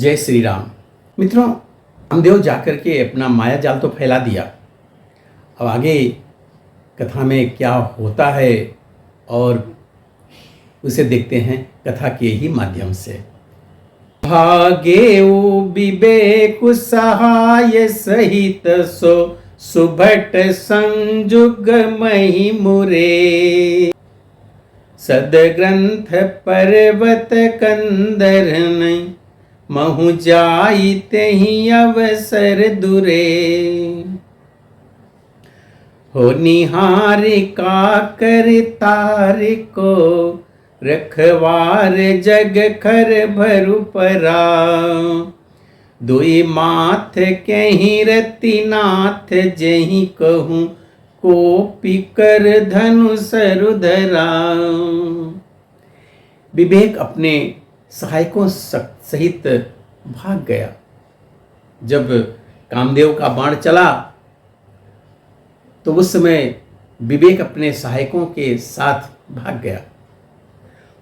जय श्री राम। मित्रों, कामदेव जाकर के अपना माया जाल तो फैला दिया। अब आगे कथा में क्या होता है और उसे देखते हैं कथा के ही माध्यम से। भागे विवेक सहाय सहित सो सुभट संजुग मही मुरे। सदग्रंथ पर्वत कंदर नहीं महु जाई तेहि अवसर दुरे। हो निहार का कर तार को रखवार जग खर भरु परा। दुई माथ कहीं रति नाथ जही कहूँ कोपी कर धनु सरुधरा। विवेक अपने सहायकों सहित भाग गया। जब कामदेव का बाण चला तो उस समय विवेक अपने सहायकों के साथ भाग गया।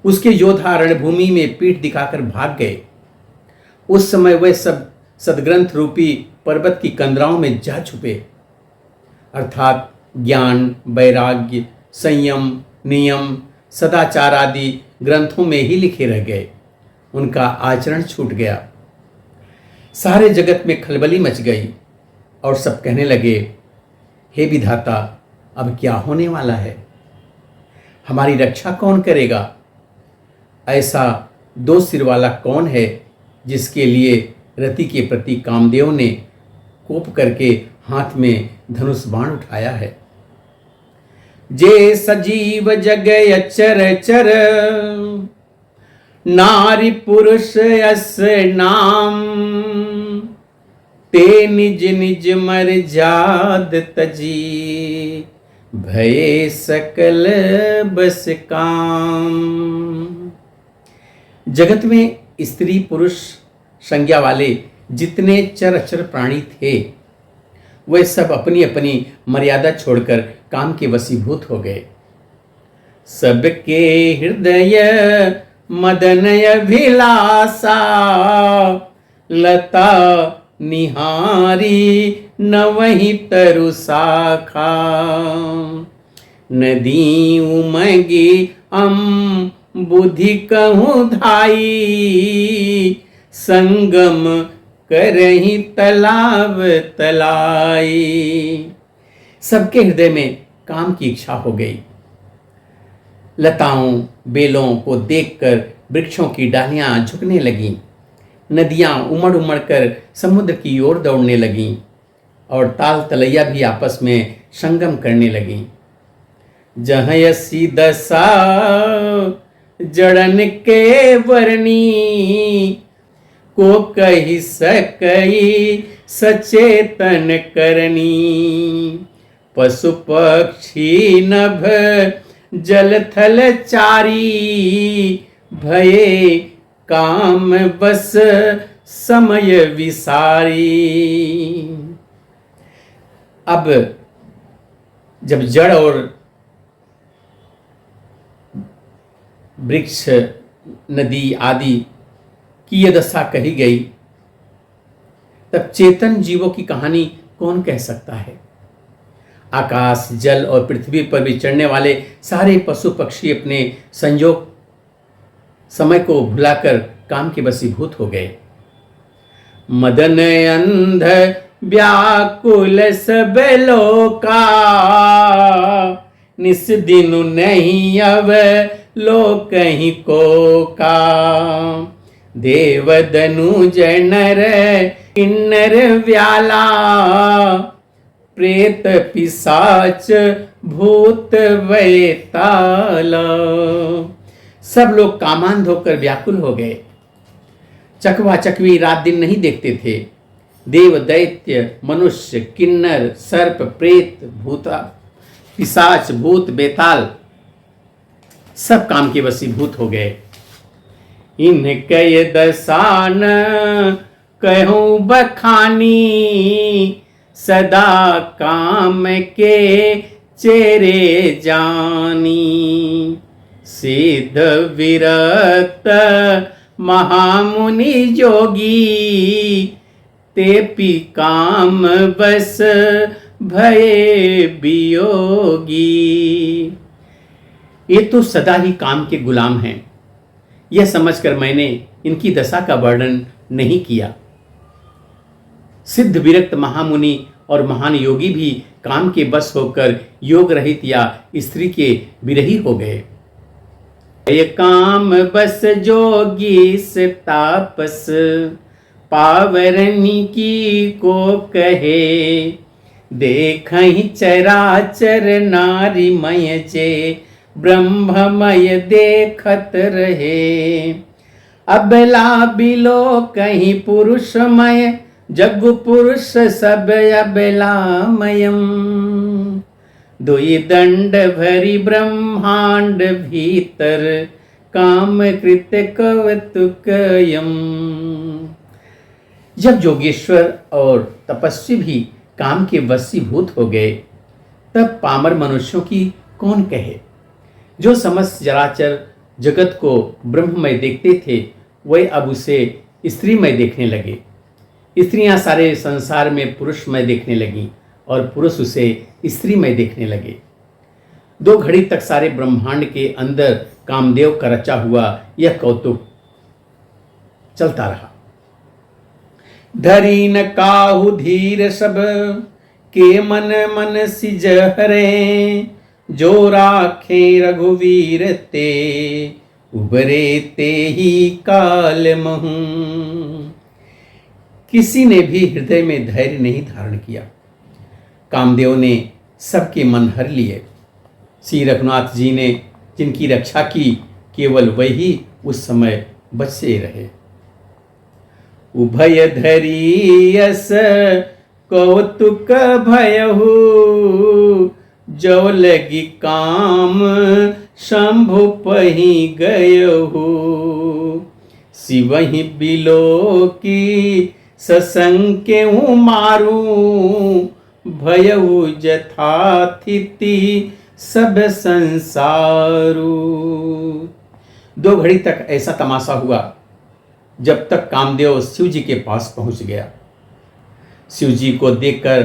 उसके योद्धा रणभूमि में पीठ दिखाकर भाग गए। उस समय वह सब सदग्रंथ रूपी पर्वत की कंदराओं में जा छुपे, अर्थात ज्ञान, वैराग्य, संयम, नियम, सदाचार आदि ग्रंथों में ही लिखे रह गए। उनका आचरण छूट गया। सारे जगत में खलबली मच गई और सब कहने लगे, हे विधाता, अब क्या होने वाला है? हमारी रक्षा कौन करेगा? ऐसा दो सिर वाला कौन है जिसके लिए रति के प्रति कामदेव ने कोप करके हाथ में धनुष बाण उठाया है? जे सजीव जग अचर चर नारी पुरुष अस नाम। ते निज निज मर जाद तजी भये सकल बस काम। जगत में स्त्री पुरुष संज्ञा वाले जितने चर प्राणी थे वे सब अपनी अपनी मर्यादा छोड़कर काम के वशीभूत हो गए। सबके हृदय मदन अभिलाषा लता निहारी न वही तरु शाखा। नदी उमगी बुद्धि कहूँ धाई संगम करही तालाब तलाई। सबके हृदय में काम की इच्छा हो गई। लताओं बेलों को देखकर वृक्षों की डालियां झुकने लगीं। नदियां उमड़ उमड़ कर समुद्र की ओर दौड़ने लगीं और ताल तलैया भी आपस में संगम करने लगीं। जहाँ यसी दशा जड़न के वर्णी को कही सकई सचेतन करनी। पशु पक्षी नभ जल थल चारी भये काम बस समय विसारी। अब जब जड़ और वृक्ष, नदी आदि की यह दशा कही गई, तब चेतन जीवों की कहानी कौन कह सकता है? आकाश, जल और पृथ्वी पर विचरने वाले सारे पशु पक्षी अपने संयोग समय को भुलाकर काम के वशीभूत हो गए। मदन अंध व्याकुल सब लोका निस दिनु नहीं अब लोक कहीं को का। देव दनुज नर किन्नर व्याला प्रेत पिशाच भूत वैताल। सब लोग कामांध होकर व्याकुल हो गए। चकवा चकवी रात दिन नहीं देखते थे। देव दैत्य मनुष्य किन्नर सर्प प्रेत भूता पिशाच भूत बेताल सब काम के वशीभूत हो गए। इनके दसान कहूँ बखानी सदा काम के चेरे जानी। सिद्ध विरक्त महामुनि जोगी, तेपी काम बस भये वियोगी। ये तो सदा ही काम के गुलाम हैं, यह समझकर मैंने इनकी दशा का वर्णन नहीं किया। सिद्ध विरक्त महामुनि और महान योगी भी काम के बस होकर योग रहित या स्त्री के विरही हो गए। ये काम बस जोगी से तापस, पावरनी की को कहे, देखहि चराचर नारी मय चे, ब्रह्ममय देखत रहे। अबला बिलो कहीं पुरुषमय, जग पुरुष सब अबलामयम। दुई दंड भरी ब्रह्मांड भीतर, काम कृत कवतुकयम। जब योगेश्वर और तपस्वी भी काम के वशीभूत हो गए, तब पामर मनुष्यों की कौन कहे। जो समस्त चराचर जगत को ब्रह्ममय देखते थे, वे अब उसे स्त्रीमय देखने लगे। स्त्रियां सारे संसार में पुरुषमय देखने लगीं और पुरुष उसे स्त्रीमय देखने लगे। 2 घड़ी तक सारे ब्रह्मांड के अंदर कामदेव का रचा हुआ यह कौतुक चलता रहा। धरी न काहू धीर सब, के मन मन सिज हरे, जो राखे रघुवीर ते, उबरे ते ही काल महू। किसी ने भी हृदय में धैर्य नहीं धारण किया। कामदेव ने सबके मन हर लिए। श्री रघुनाथ जी ने जिनकी रक्षा की, केवल वही उस समय बचे रहे। उभय धरी यस कौतुक भयहु, जो लगी काम शंभु पही गयहु। शिवहि बिलो की ससंके मारू, भयउ जथाथिति सब संसारू। 2 घड़ी तक ऐसा तमाशा हुआ, जब तक कामदेव शिव जी के पास पहुंच गया। शिव जी को देखकर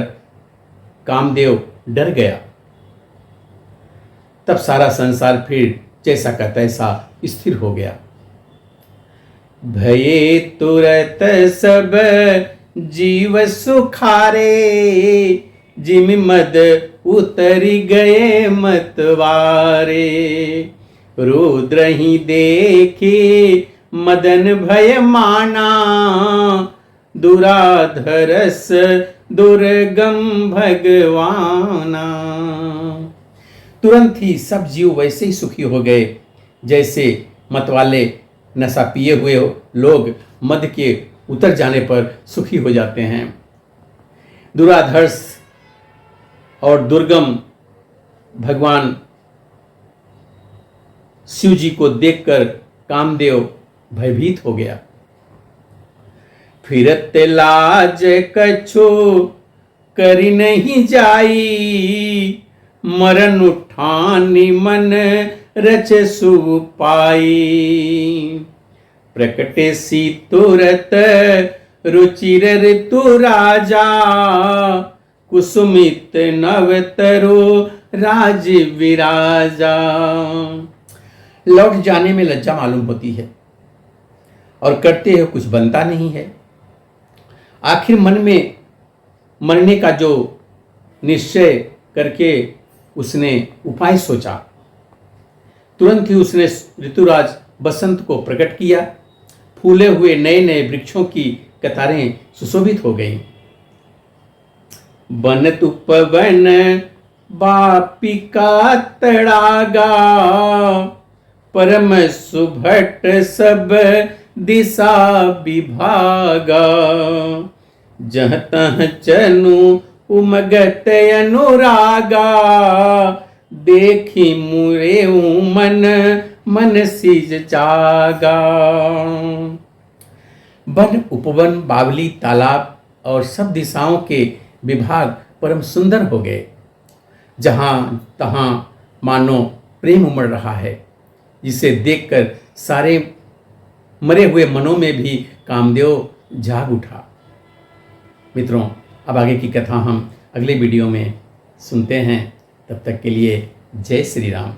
कामदेव डर गया। तब सारा संसार फिर जैसा का तैसा स्थिर हो गया। भये तुरत सब जीव सुखारे, जिम मद उतरी गए मतवारे। रुद्र ही देखे मदन भय माना, दुराधरस दुर्गम भगवाना। तुरंत ही सब जीव वैसे ही सुखी हो गए जैसे मतवाले नशा पिए हुए लोग मद के उतर जाने पर सुखी हो जाते हैं। दुराधर्ष और दुर्गम भगवान शिव जी को देखकर कामदेव भयभीत हो गया। फिरत लाज कछु करी नहीं जाई, मरण उठानी मन रच सुपाई। प्रकटे सी तुरत रुचिर ऋतु राजा, कुसुमित नवतरो राज विराजा। लौट जाने में लज्जा मालूम होती है और करते हुए कुछ बनता नहीं है। आखिर मन में मरने का जो निश्चय करके उसने उपाय सोचा। तुरंत ही उसने ऋतुराज बसंत को प्रकट किया। फूले हुए नए नए वृक्षों की कतारें सुशोभित हो गईं। बनत उपवन बापिका तड़ागा, परम सुभट सब दिशा विभागा। जह तह चनु उमगत अनुरागा, देखी मुरे मन मन सिज जागा। वन उपवन बावली तालाब और सब दिशाओं के विभाग परम सुंदर हो गए। जहाँ तहाँ मानो प्रेम उमड़ रहा है, जिसे देखकर सारे मरे हुए मनों में भी कामदेव जाग उठा। मित्रों, अब आगे की कथा हम अगले वीडियो में सुनते हैं। तब तक के लिए जय श्री राम।